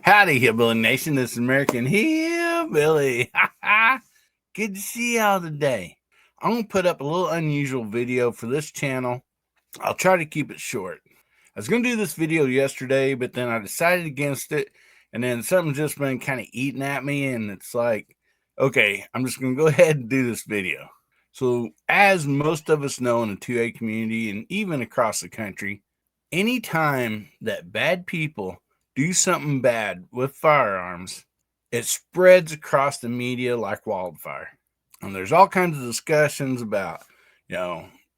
Howdy, Hillbilly Nation. This is American Hillbilly. Good to see y'all today. I'm going to put up a little unusual video for this channel. I'll try to keep it short. I was going to do this video yesterday, but then I decided against it. And then something's just been kind of eating at me. And it's like, okay, I'm just going to go ahead and do this video. So as most of us know in the 2A community and even across the country, anytime that bad people do something bad with firearms, it spreads across the media like wildfire. And there's all kinds of discussions about,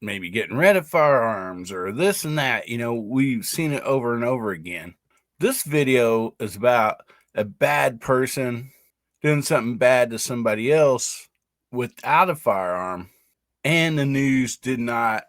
maybe getting rid of firearms or this and that. We've seen it over and over again. This video is about a bad person doing something bad to somebody else without a firearm. And the news did not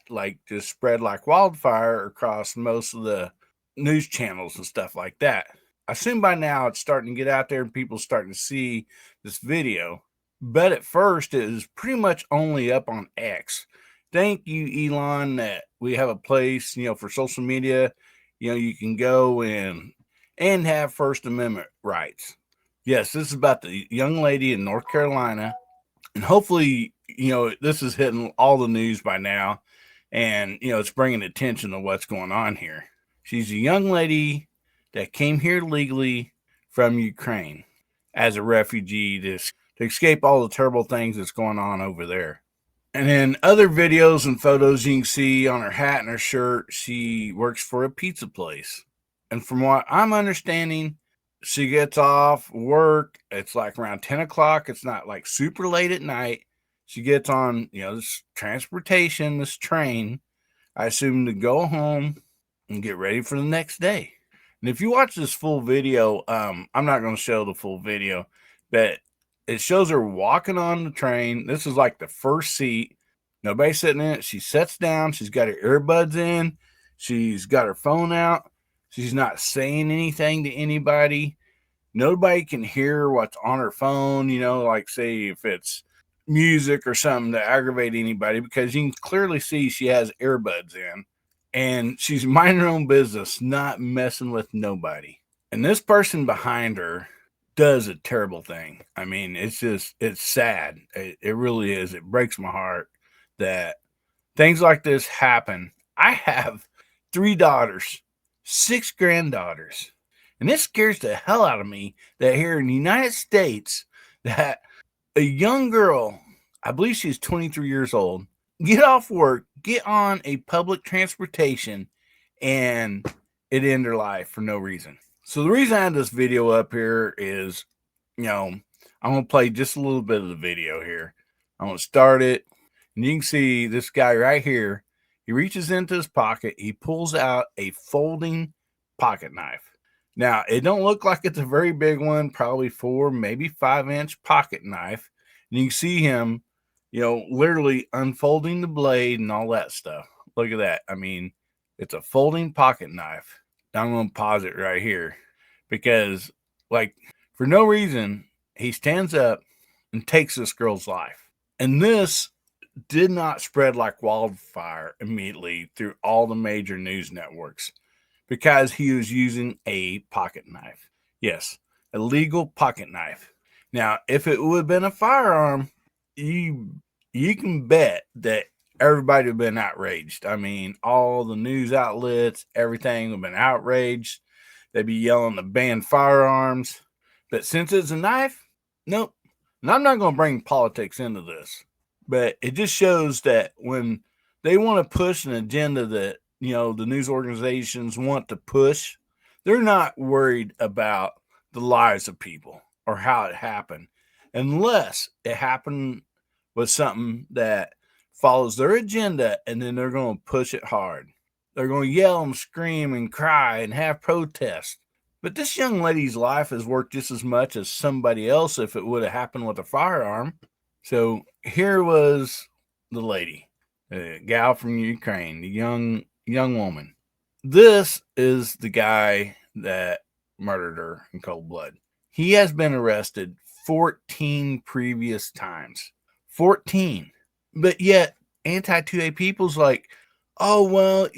just spread like wildfire across most of the news channels and stuff like that. I assume by now it's starting to get out there and people starting to see this video. But at first it was pretty much only up on X. Thank you, Elon, that we have a place, for social media. You can go and have First Amendment rights. Yes, this is about the young lady in North Carolina. And hopefully, this is hitting all the news by now. And, it's bringing attention to what's going on here. She's a young lady that came here legally from Ukraine as a refugee to escape all the terrible things that's going on over there. And in other videos and photos you can see on her hat and her shirt, she works for a pizza place. And from what I'm understanding, she gets off work. It's like around 10 o'clock. It's not like super late at night. She gets on, this transportation, this train, I assume, to go home and get ready for the next day. And if you watch this full video, I'm not going to show the full video, but it shows her walking on the train. This is like the first seat. Nobody's sitting in it. She sits down. She's got her earbuds in. She's got her phone out. She's not saying anything to anybody. Nobody can hear what's on her phone, like say if it's music or something to aggravate anybody, because you can clearly see she has earbuds in. And she's minding her own business, not messing with nobody. And this person behind her does a terrible thing. I mean, it's sad. It really is. It breaks my heart that things like this happen. I have 3 daughters, 6 granddaughters. And it scares the hell out of me that here in the United States that a young girl, I believe she's 23 years old, get off work, get on a public transportation, and it end her life for no reason. So the reason I had this video up here is, I'm going to play just a little bit of the video here. I'm going to start it, and you can see this guy right here. He reaches into his pocket. He pulls out a folding pocket knife. Now, it don't look like it's a very big one, probably 4, maybe 5-inch pocket knife. And you can see him, literally unfolding the blade and all that stuff. Look at that. I mean, it's a folding pocket knife. I'm going to pause it right here because, for no reason, he stands up and takes this girl's life. And this did not spread like wildfire immediately through all the major news networks because he was using a pocket knife. Yes, a legal pocket knife. Now, if it would have been a firearm, you can bet that everybody would have been outraged. I mean, all the news outlets, everything would have been outraged. They'd be yelling to ban firearms. But since it's a knife, nope. And I'm not going to bring politics into this. But it just shows that when they want to push an agenda that, the news organizations want to push, they're not worried about the lives of people or how it happened. Unless it happened with something that follows their agenda, and then they're going to push it hard. They're going to yell and scream and cry and have protests. But this young lady's life is worth just as much as somebody else if it would have happened with a firearm. So here was the lady, the gal from Ukraine, the young woman. This is the guy that murdered her in cold blood. He has been arrested 14 previous times. 14. But yet, anti-2A people's like, oh, well,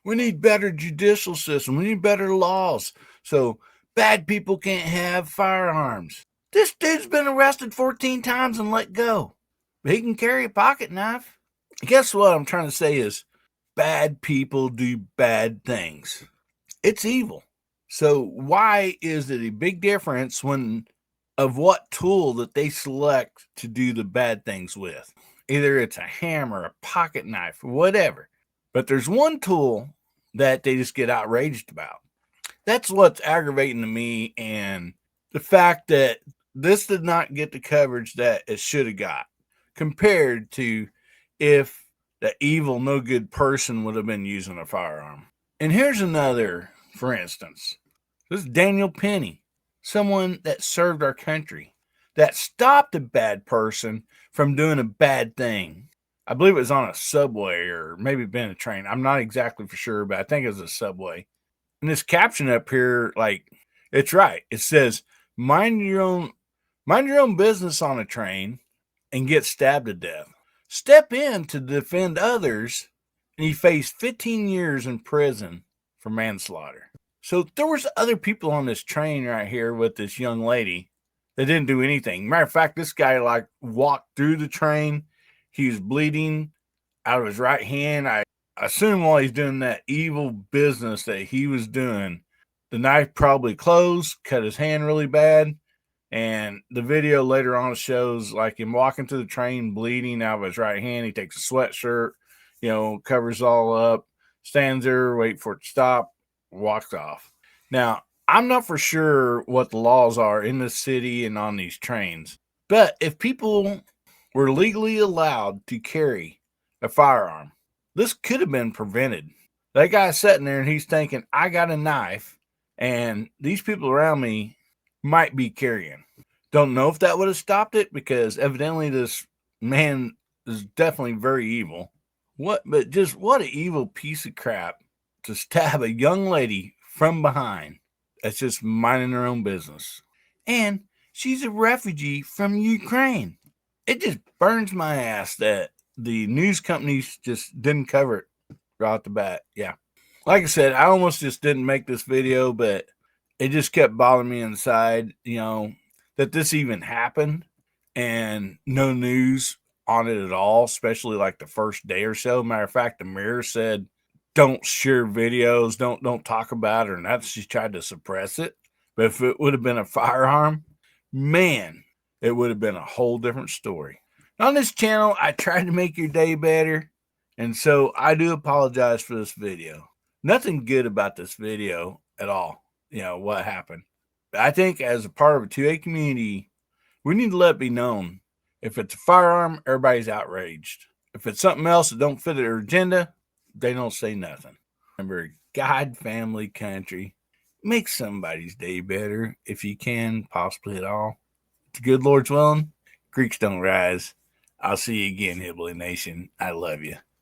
we need better judicial system. We need better laws. So Bad people can't have firearms. This dude's been arrested 14 times and let go. But he can carry a pocket knife. Guess what I'm trying to say is bad people do bad things. It's evil. So why is it a big difference of what tool that they select to do the bad things with? Either it's a hammer, a pocket knife, whatever. But there's one tool that they just get outraged about. That's what's aggravating to me, and the fact that this did not get the coverage that it should have got compared to if the evil, no good person would have been using a firearm. And here's another, for instance. This is Daniel Penny, someone that served our country, that stopped a bad person from doing a bad thing. I believe it was on a subway or maybe been a train. I'm not exactly for sure, but I think it was a subway. And this caption up here, like, it's right. It says, mind your own business on a train and get stabbed to death. Step in to defend others, and you face 15 years in prison for manslaughter. So there was other people on this train right here with this young lady that didn't do anything. Matter of fact, this guy like walked through the train. He was bleeding out of his right hand. I assume while he's doing that evil business that he was doing, the knife probably closed, cut his hand really bad. And the video later on shows like him walking to the train, bleeding out of his right hand. He takes a sweatshirt, covers all up, stands there, wait for it to stop, walks off. Now, I'm not for sure what the laws are in the city and on these trains, but if people were legally allowed to carry a firearm, this could have been prevented. That guy's sitting there and he's thinking, I got a knife and these people around me might be carrying. Don't know if that would have stopped it because evidently this man is definitely very evil. But just what an evil piece of crap to stab a young lady from behind that's just minding her own business. And she's a refugee from Ukraine. It just burns my ass that the news companies just didn't cover it right off the bat. Yeah. Like I said, I almost just didn't make this video, but it just kept bothering me inside, that this even happened and no news on it at all, especially like the first day or so. Matter of fact, the Mirror said, don't share videos, don't talk about it, and that's she tried to suppress it. But if it would have been a firearm, man, it would have been a whole different story. On this channel, I tried to make your day better, and so I do apologize for this video. Nothing good about this video at all, what happened. I think as a part of a 2A community, we need to let it be known. If it's a firearm, everybody's outraged. If it's something else that don't fit their agenda, they don't say nothing. Remember, God, family, country. Make somebody's day better if you can, possibly at all. The good Lord's willing, creeks don't rise. I'll see you again, Hillbilly Nation. I love you.